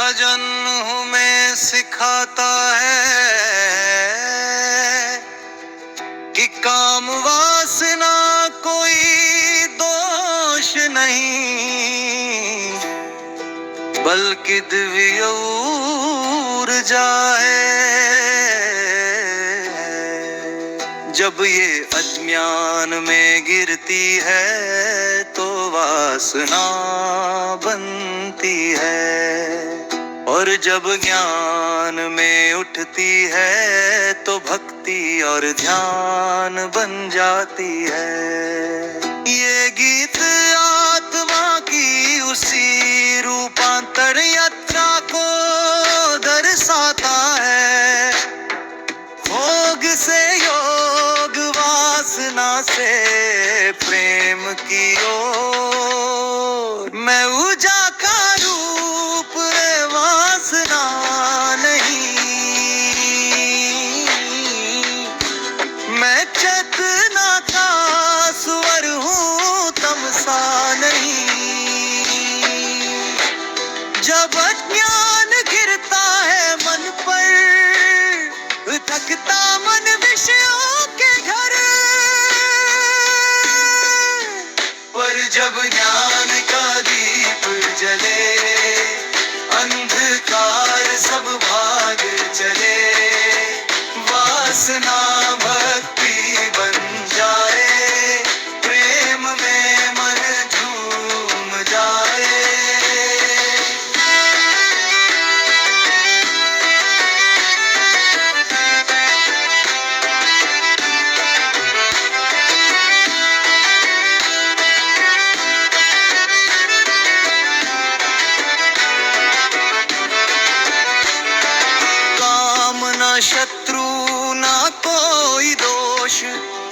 भजन हमें सिखाता है कि काम वासना कोई दोष नहीं, बल्कि दिव्य ऊर्जा है। जब ये अज्ञान में गिरती है तो वासना बनती है, और जब ज्ञान में उठती है तो भक्ति और ध्यान बन जाती है। ये गीत आत्मा की उसी रूपांतर यात्रा को दर्शाता है। भोग से योग, वासना से प्रेम की ओर, मैं ऊर्जा का रूप रे वासना नहीं, मैं चेतना का स्वर हूँ तमसा नहीं। जब अज्ञान गिरता है मन पर, थकता मन विषयों के घर, पर जब ज्ञान का दीप जले, अंधकार सब भाग चले। वासना भक्ति बन जाए, प्रेम में मन झूम जाए। शत्रु ना कोई दोष,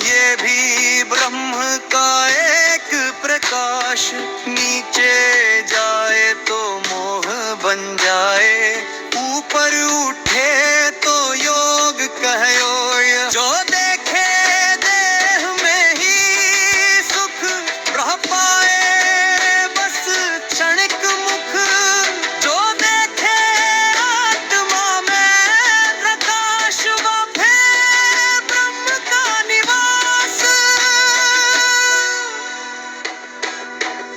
ये भी ब्रह्म का एक प्रकाश। नीचे जाए तो मोह बन जाए, ऊपर उठे तो योग कहो। जो देखे देह में ही सुख, रह पाए बस क्षणिक मुख। जो देखे आत्मा में प्रकाश, वह ब्रह्म का निवास।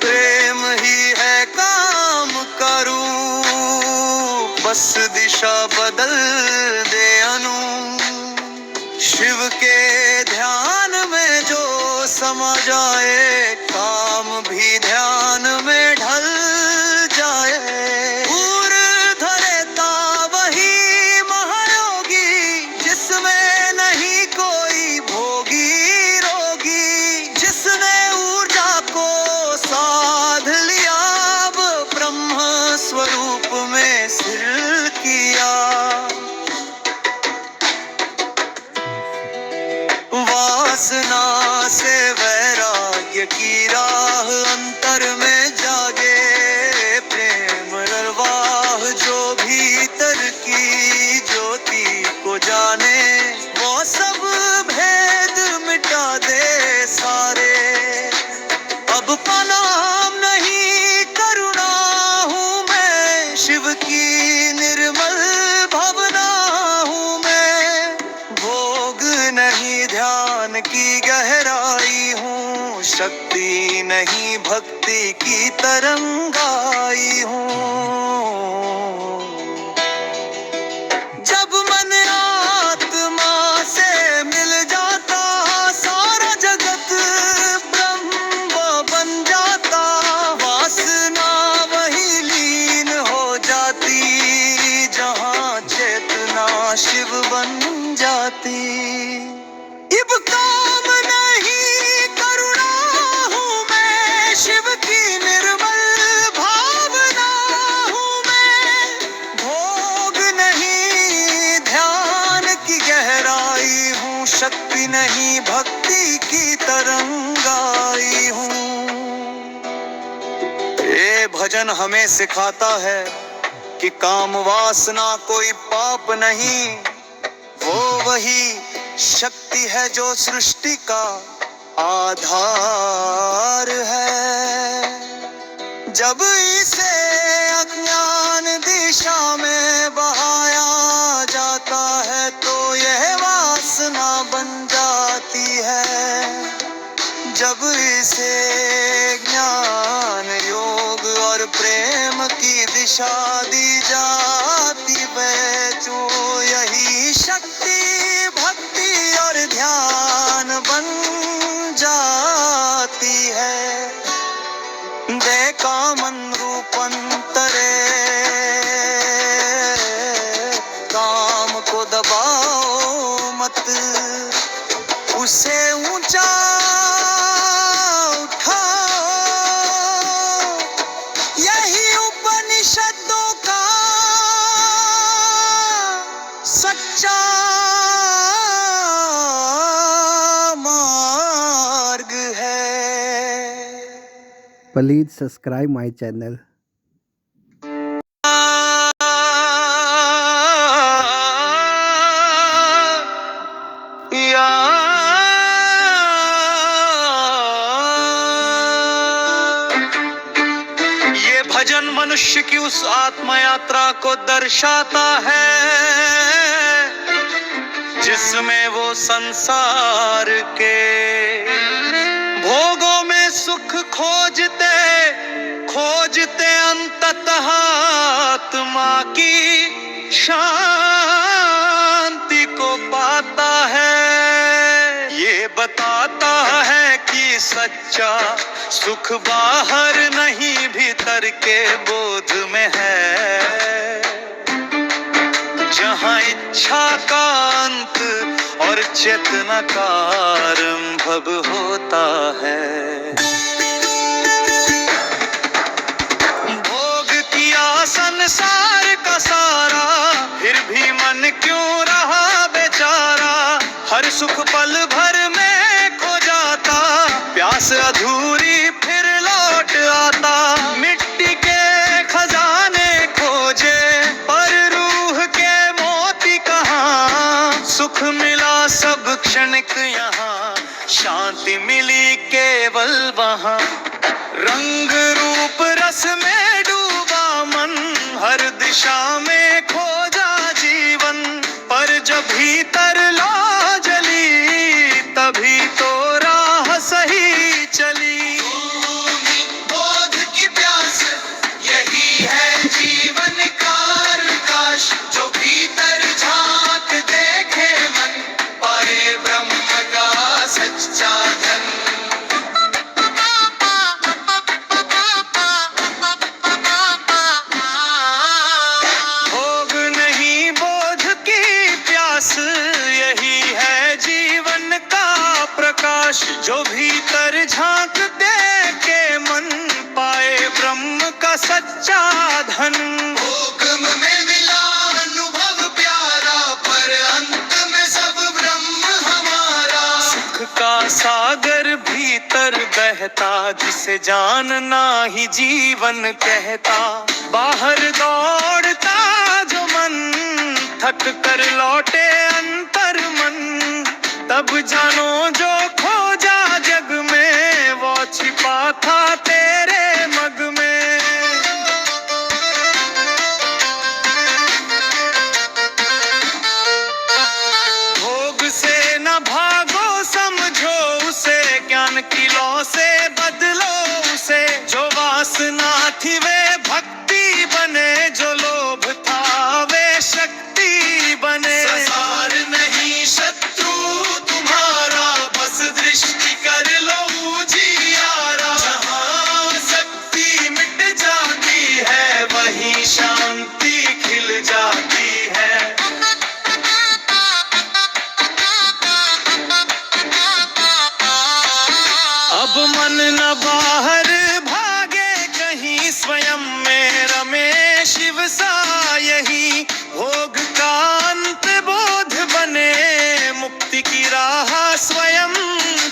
प्रेम ही है काम का रूप, बस दिशा बदल दे अनु। शिव के ध्यान में जो समा जाए, काम भी ध्यान में ढल जाए। ऊर्ध्वरेता वही महायोगी, जिसमें नहीं कोई भोगी रोगी। जिसने ऊर्जा को साध लिया, वो ब्रह्म स्वरूप में स्थिर किया। वासना से वैराग्य की राह, अंतर में जागे प्रेम निर्वाह। जो भीतर की ज्योति को जाने, वो सब भेद मिटा दे सारे। अब प्रणाम नहीं करुणा हूँ मैं, शिव की निर्मल भावना हूँ मैं। भोग नहीं ध्यान की गहराई हूँ, शक्ति नहीं भक्ति की तरंगाई हूँ। जब मन आत्मा से मिल जाता, सारा जगत ब्रह्म बन जाता। वासना वही लीन हो जाती, जहाँ चेतना शिव बन जाती। इब काम नहीं करुणा हूँ मैं, शिव की निर्मल भावना हूँ मैं। भोग नहीं ध्यान की गहराई हूँ, शक्ति नहीं भक्ति की तरंगाई हूँ। ये भजन हमें सिखाता है कि काम वासना कोई पाप नहीं, वो वही शक्ति है जो सृष्टि का आधार है। जब इसे अज्ञान दी दिशा में बहाया जाता है तो यह वासना बन जाती है। जब इसे ज्ञान योग और प्रेम की दिशा दी जाती है तो यही शक्ति भक्ति और ध्यान बन जाती है। देखा मन रूपांतरे, काम को दबाओ मत, उसे ऊंचा उपनिषदों का सच्चा मार्ग है। Please subscribe my channel. भजन मनुष्य की उस आत्मा यात्रा को दर्शाता है जिसमें वो संसार के भोगों में सुख खोजते खोजते अंततः आत्मा की शांति को पाता है। ये बताता है कि सच्चा सुख बाहर नहीं भीतर के बोध में है, जहाँ इच्छा का अंत और चेतना का आरंभ होता है। भोग किया संसार का सारा, फिर भी मन क्यों रहा बेचारा। हर सुख पल भर में खो जाता, प्यास अधूरी फिर लौट आता। मिट्टी के खजाने खोजे पर रूह के मोती कहाँ। सुख मिला सब क्षणिक यहाँ, शांति मिली केवल वहाँ। रंग रूप रस में डूबा मन, हर दिशा में खोजा जीवन। पर जब भीतर लो जली, तभी तो राह सही चली। बोध की प्यास यही है जीवन का प्रकाश, जो भीतर झांक देखे मन, पाए ब्रह्म का सच्चा धन। भोग नहीं बोध की प्यास, यही है जीवन का प्रकाश, जो भीतर झांक दे के मन, पाए ब्रह्म का सच्चा धन। भोग में मिला अनुभव प्यारा, पर अंत में सब ब्रह्म हमारा। सुख का सागर भीतर बहता, जिसे जानना ही जीवन कहता। बाहर दौड़ता जो मन, थक कर लौटे अंतर मन। तब जानो जो खोजा जग में, वो छिपा था तेरे मग में। भोग से न भागो समझो उसे, ज्ञान की लौ से बदलो उसे। जो वासना थी वे भक्ति बने, जो लोभ था वे शक्ति बने। संसार नहीं शत्रु तुम्हारा, बस दृष्टि कर लो जियारा। जहाँ शक्ति मिट जाती है, वहीं शांति खिल जाती है। अब मन न बाहर भागे कहीं, स्वयं में रमे शिव सा यही। भोग का अंत बोध बने, मुक्ति की राह स्वयं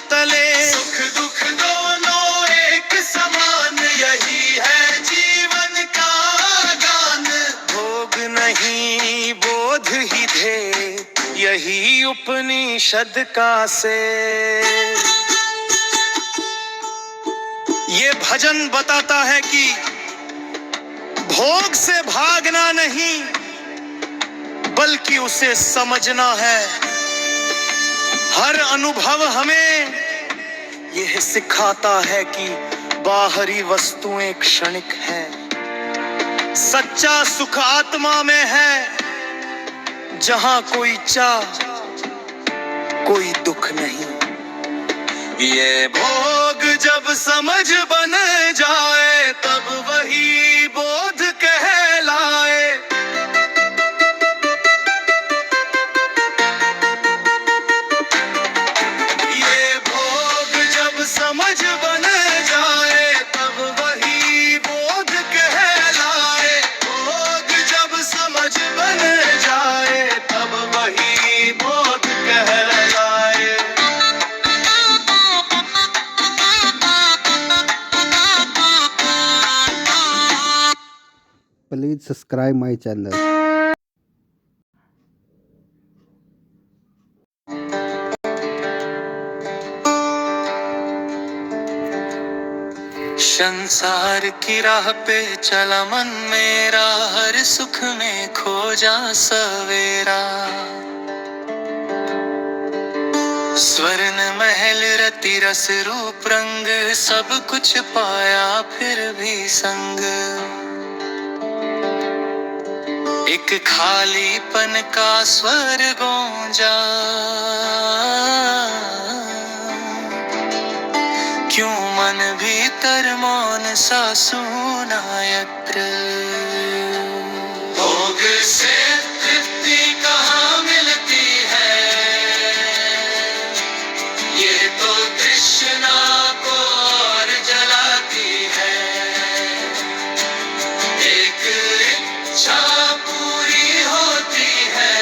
तले। सुख दुख दोनों एक समान, यही है जीवन का गान। भोग नहीं बोध ही ध्येय, यही उपनिषद का से। ये भजन बताता है कि भोग से भागना नहीं बल्कि उसे समझना है। हर अनुभव हमें यह सिखाता है कि बाहरी वस्तुएं क्षणिक हैं। सच्चा सुख आत्मा में है जहां कोई चाह कोई दुख नहीं। ये भोग जब समझ बन जाए तब वही बोध कहलाए। ये भोग जब समझ बन जाए तब वही बोध कहलाए। भोग जब समझ बन जाए तब वही बोध कहलाए। Please subscribe my channel. संसार की राह पे चला मन मेरा, हर सुख में खोजा सवेरा। स्वर्ण महल रति रस रूप रंग, सब कुछ पाया फिर भी संग। एक खालीपन का स्वर गूंजा, क्यों मन भीतर मौन सा सूना यत्र। भोग से तृप्ति कहाँ मिलती है, ये तो तृष्णा को और जलाती है। एक इच्छा पूरी होती है,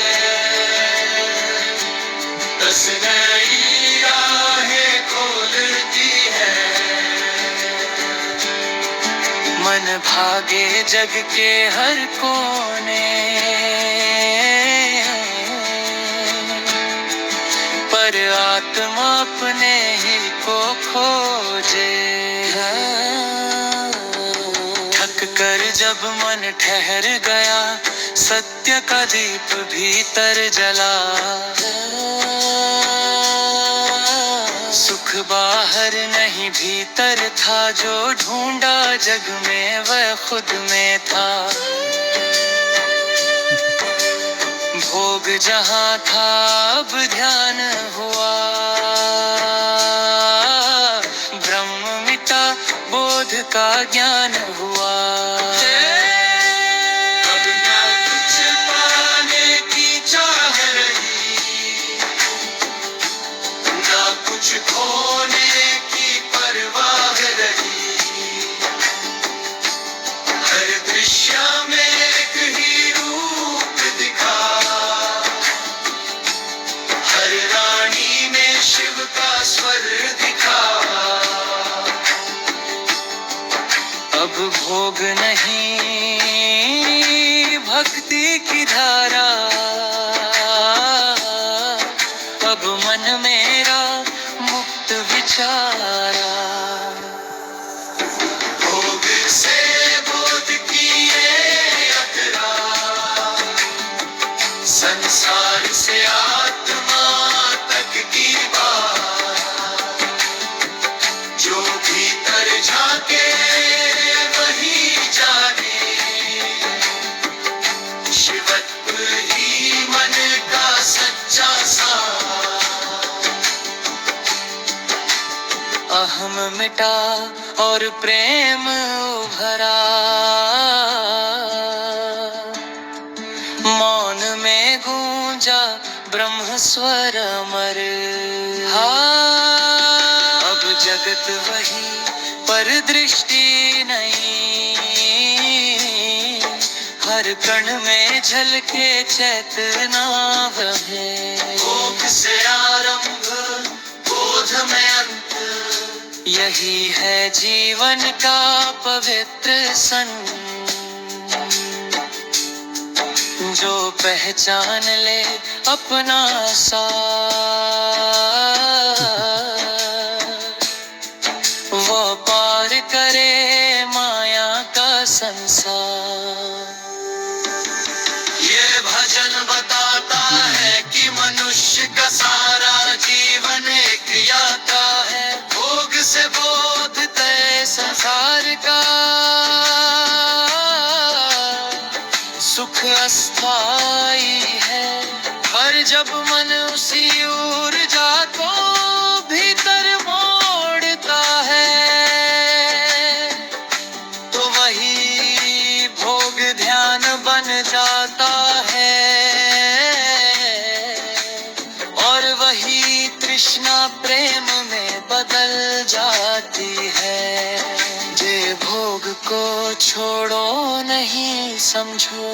10 नई राहें खोलती है। मन भागे जग के हर कोने, पर आत्मा अपने ही को खोजे। थक कर जब मन ठहर गया, सत्य का दीप भीतर जला। सुख बाहर नहीं भीतर था, जो ढूंढा जग में वह खुद में था। भोग जहाँ था अब ध्यान हुआ, ब्रह्म मिटा बोध का ज्ञान हुआ। अब ना कुछ पाने की चाह रही, ना कुछ खोने की परवाह रही। हर दृश्य में एक ही रूप दिखा, हर रानी में शिव का स्वर दिखा। अब भोग नहीं भक्ति की धारा, अब मन मेरा मुक्त विचारा। भोग से बोध किए अतरा, संसार से आत्मा तक की बात। जो भीतर झाके वही जाने, शिवत्व ही मन का सच्चा सार। अहम मिटा और प्रेम उभरा, मौन में गूंजा ब्रह्म स्वर अमर। अब जगत वही पर दृष्टि नहीं, हर कण में झलके चेतना है। भोग से आरंभ बोध में अंत, यही है जीवन का पवित्र संग। जो पहचान ले अपना सार, वो पार करे माया का संसार। ये भजन बताता है कि मनुष्य का सारा जीवन एक यात्रा है। भोग से बोध तय संसार का, सुख अस्थाई है। पर जब मन उसी ऊर्जा को भीतर मोड़ता है, तो वही भोग ध्यान बन जाता है, और वही तृष्णा प्रेम में बदल जाती है। जे भोग को छोड़ो नहीं समझो,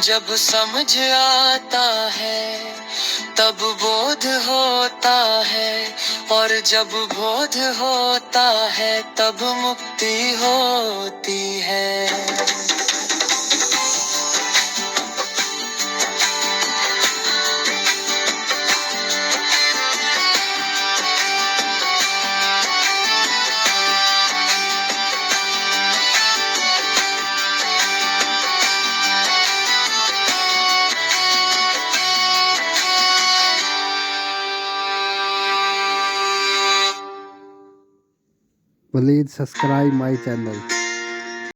जब समझ आता है तब बोध होता है, और जब बोध होता है तब मुक्ति होती है। Please subscribe my channel.